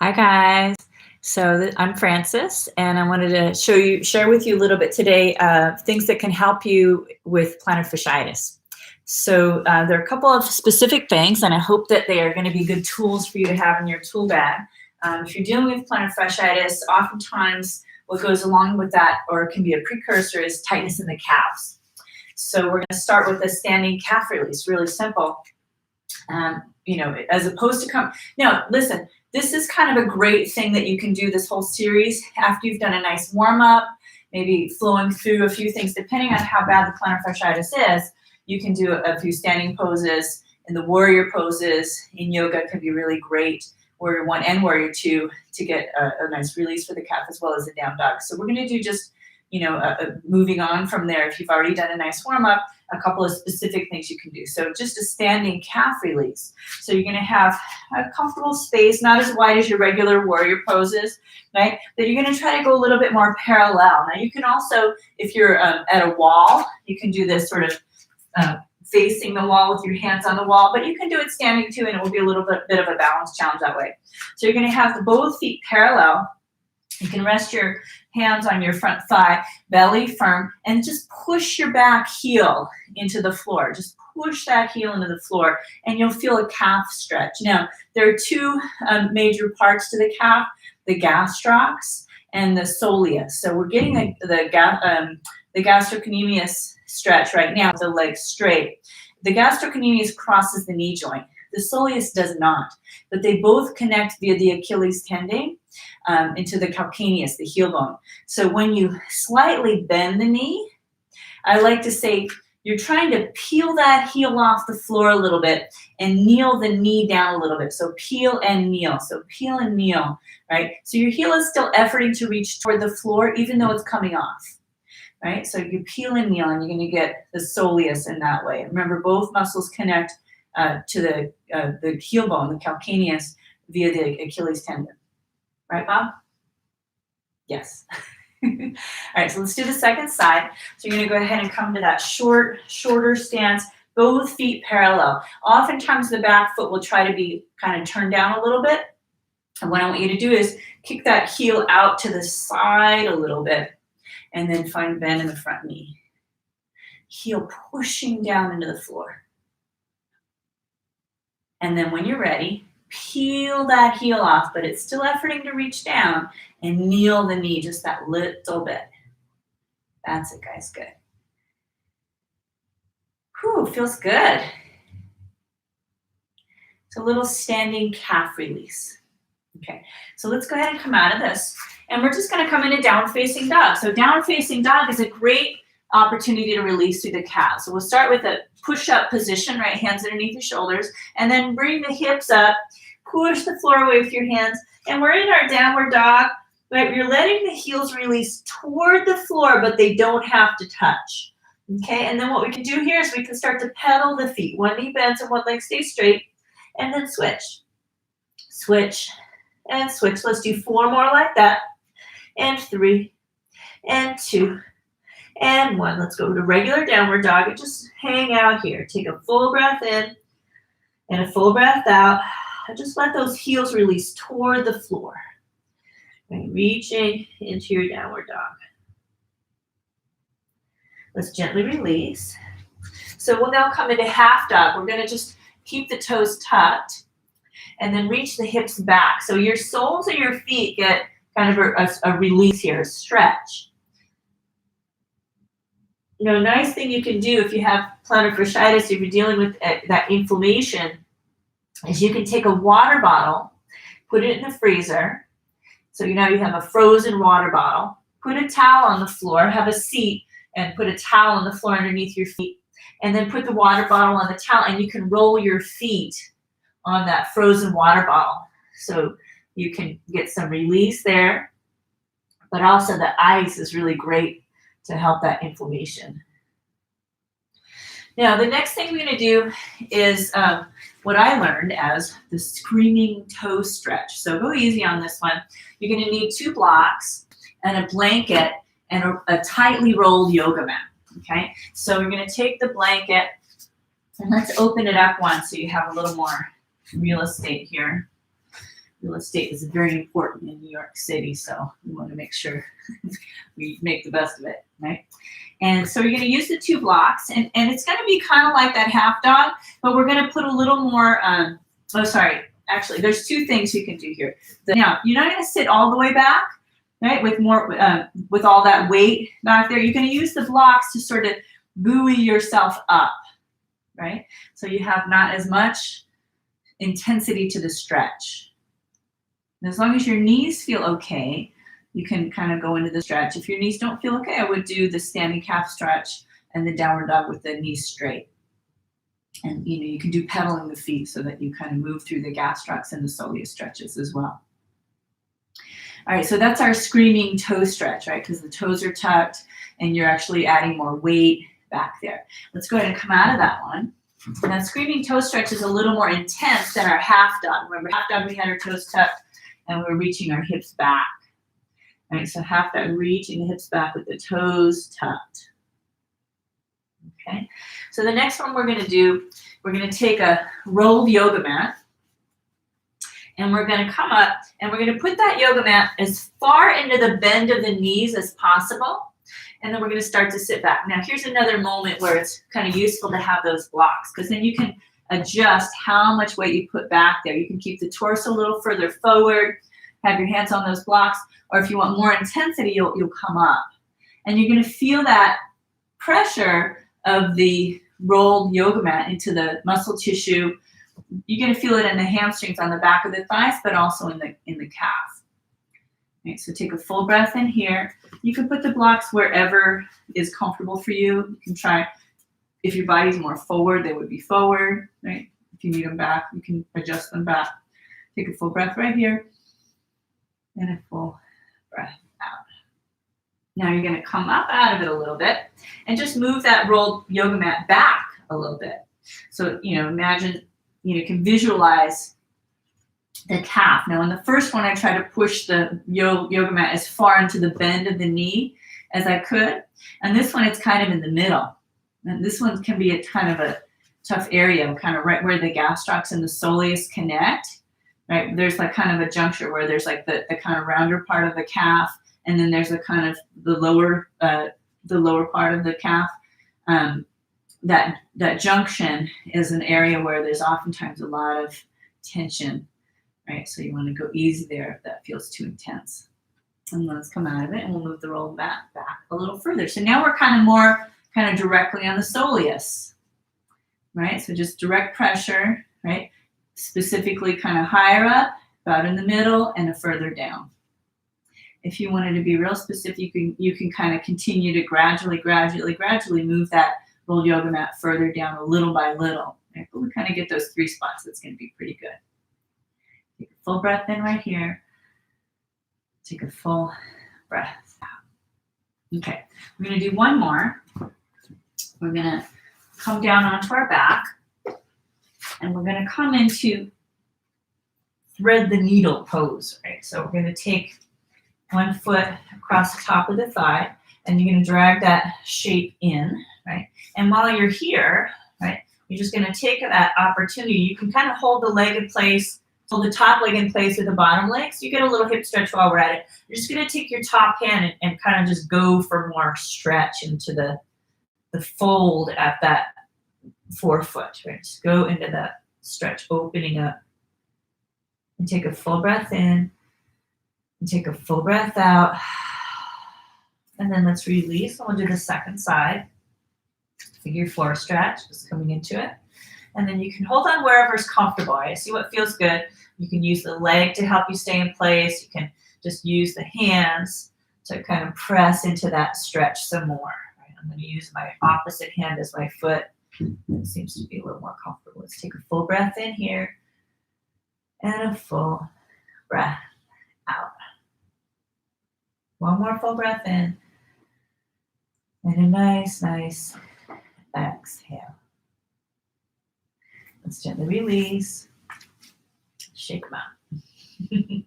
Hi guys. I'm Frances, and I wanted to share with you a little bit today things that can help you with plantar fasciitis. There are a couple of specific things, and I hope that they are going to be good tools for you to have in your tool bag. If you're dealing with plantar fasciitis, oftentimes what goes along with that, or can be a precursor, is tightness in the calves. So we're going to start with a standing calf release, really simple. As opposed to now, listen. This is kind of a great thing that you can do this whole series after you've done a nice warm-up, maybe flowing through a few things. Depending on how bad the plantar fasciitis is, you can do a few standing poses, and the warrior poses in yoga can be really great, warrior 1 and warrior 2, to get a nice release for the calf, as well as a down dog. So we're going to do just, moving on from there. If you've already done a nice warm-up, a couple of specific things you can do. So just a standing calf release. So you're going to have a comfortable space, not as wide as your regular warrior poses, right? But you're going to try to go a little bit more parallel. Now you can also, if you're at a wall, you can do this sort of facing the wall with your hands on the wall, but you can do it standing too, and it will be a little bit of a balance challenge that way. So you're going to have both feet parallel. You can rest your hands on your front thigh, belly firm, and just push your back heel into the floor. Just push that heel into the floor, and you'll feel a calf stretch. Now, there are two major parts to the calf, the gastrocs and the soleus. So we're getting the gastrocnemius stretch right now with the legs straight. The gastrocnemius crosses the knee joint. The soleus does not, but they both connect via the Achilles tendon into the calcaneus, the heel bone. So when you slightly bend the knee, I like to say you're trying to peel that heel off the floor a little bit and kneel the knee down a little bit. So peel and kneel. So peel and kneel, right? So your heel is still efforting to reach toward the floor, even though it's coming off, right? So you peel and kneel, and you're going to get the soleus in that way. Remember, both muscles connect to the heel bone, the calcaneus, via the Achilles tendon. Right, Bob? Yes. All right, so let's do the second side. So you're going to go ahead and come to that shorter stance, both feet parallel. Oftentimes the back foot will try to be kind of turned down a little bit. And what I want you to do is kick that heel out to the side a little bit, and then find bend in the front knee. Heel pushing down into the floor. And then when you're ready, peel that heel off, but it's still efforting to reach down, and kneel the knee just that little bit. That's it, guys. Good. Whew, feels good. It's a little standing calf release. Okay, so let's go ahead and come out of this. And we're just going to come into down facing dog. So down facing dog is a great opportunity to release through the calf. So we'll start with a push-up position, right? Hands underneath your shoulders, and then bring the hips up, push the floor away with your hands, and we're in our downward dog, right? You're letting the heels release toward the floor, but they don't have to touch, okay? And then what we can do here is we can start to pedal the feet. One knee bends and one leg stays straight, and then switch. Switch and switch. Let's do 4 more like that, and 3, and 2, and 1. Let's go to regular downward dog and just hang out here. Take a full breath in and a full breath out. And just let those heels release toward the floor. And reaching into your downward dog. Let's gently release. So we'll now come into half dog. We're going to just keep the toes tucked and then reach the hips back. So your soles of your feet get kind of a release here, a stretch. A nice thing you can do if you have plantar fasciitis, if you're dealing with that inflammation, is you can take a water bottle, put it in the freezer. So now you have a frozen water bottle. Put a towel on the floor, have a seat, and put a towel on the floor underneath your feet. And then put the water bottle on the towel, and you can roll your feet on that frozen water bottle. So you can get some release there. But also the ice is really great to help that inflammation. Now, the next thing we're going to do is what I learned as the screaming toe stretch. So go easy on this one. You're going to need 2 blocks and a blanket and a tightly rolled yoga mat. Okay, so we're going to take the blanket and let's open it up once so you have a little more real estate here. Real estate is very important in New York City, so we want to make sure we make the best of it, right? And so you're going to use the 2 blocks, and it's going to be kind of like that half dog, but we're going to put a little more, actually, there's 2 things you can do here. Now, you're not going to sit all the way back, right, with all that weight back there. You're going to use the blocks to sort of buoy yourself up, right? So you have not as much intensity to the stretch. And as long as your knees feel okay, you can kind of go into the stretch. If your knees don't feel okay, I would do the standing calf stretch and the downward dog with the knees straight. And you can do pedaling the feet so that you kind of move through the gastrocs and the soleus stretches as well. All right, so that's our screaming toe stretch, right? Because the toes are tucked and you're actually adding more weight back there. Let's go ahead and come out of that one. Now, screaming toe stretch is a little more intense than our half dog. Remember, half dog, we had our toes tucked and we're reaching our hips back. All right, so half dog, reaching the hips back with the toes tucked. Okay, so the next one we're going to do, we're going to take a rolled yoga mat and we're going to come up and we're going to put that yoga mat as far into the bend of the knees as possible. And then we're going to start to sit back. Now, here's another moment where it's kind of useful to have those blocks because then you can adjust how much weight you put back there. You can keep the torso a little further forward, have your hands on those blocks, or if you want more intensity, you'll come up. And you're going to feel that pressure of the rolled yoga mat into the muscle tissue. You're going to feel it in the hamstrings on the back of the thighs, but also in the calf. Okay, so take a full breath in here. You can put the blocks wherever is comfortable for you. You can try, if your body's more forward, they would be forward, right? If you need them back, you can adjust them back. Take a full breath right here and a full breath out. Now you're going to come up out of it a little bit and just move that rolled yoga mat back a little bit. So, imagine, you can visualize the calf. Now, in the first one, I try to push the yoga mat as far into the bend of the knee as I could. And this one, it's kind of in the middle. And this one can be a kind of a tough area, kind of right where the gastrocs and the soleus connect, right? There's like kind of a juncture where there's like the kind of rounder part of the calf, and then there's a kind of the lower part of the calf. That junction is an area where there's oftentimes a lot of tension, right? So you want to go easy there if that feels too intense. And let's come out of it, and we'll move the roll back a little further. So now we're kind of directly on the soleus, right? So just direct pressure, right? Specifically kind of higher up, about in the middle, and a further down. If you wanted to be real specific, you can kind of continue to gradually move that rolled yoga mat further down a little by little. Right? But we kind of get those 3 spots. That's going to be pretty good. Take a full breath in right here. Take a full breath out. Okay, we're going to do one more. We're going to come down onto our back, and we're going to come into thread the needle pose, right? So we're going to take one foot across the top of the thigh, and you're going to drag that shape in, right? And while you're here, right, you're just going to take that opportunity. You can kind of hold the leg in place, hold the top leg in place with the bottom leg. So you get a little hip stretch while we're at it. You're just going to take your top hand and kind of just go for more stretch into the fold at that forefoot, right? Just go into that stretch, opening up. And take a full breath in. And take a full breath out. And then let's release. We'll do the second side. Figure 4 stretch, just coming into it. And then you can hold on wherever's comfortable. Right? See what feels good. You can use the leg to help you stay in place. You can just use the hands to kind of press into that stretch some more. Right? I'm going to use my opposite hand as my foot. It seems to be a little more comfortable. Let's take a full breath in here and a full breath out. One more full breath in and a nice exhale. Let's gently release. Shake them out.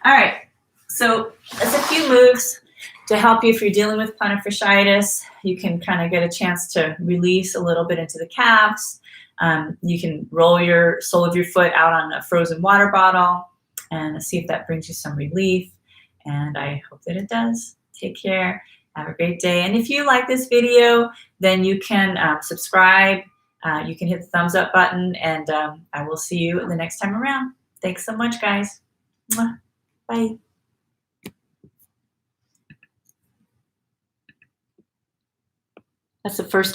All right, so that's a few moves to help you if you're dealing with plantar fasciitis. You can kind of get a chance to release a little bit into the calves, You can roll your sole of your foot out on a frozen water bottle and see if that brings you some relief. And I hope that it does. Take care. Have a great day. And if you like this video, then you can subscribe. You can hit the thumbs up button, and I will see you the next time around. Thanks so much, guys. Mwah. Bye. That's the first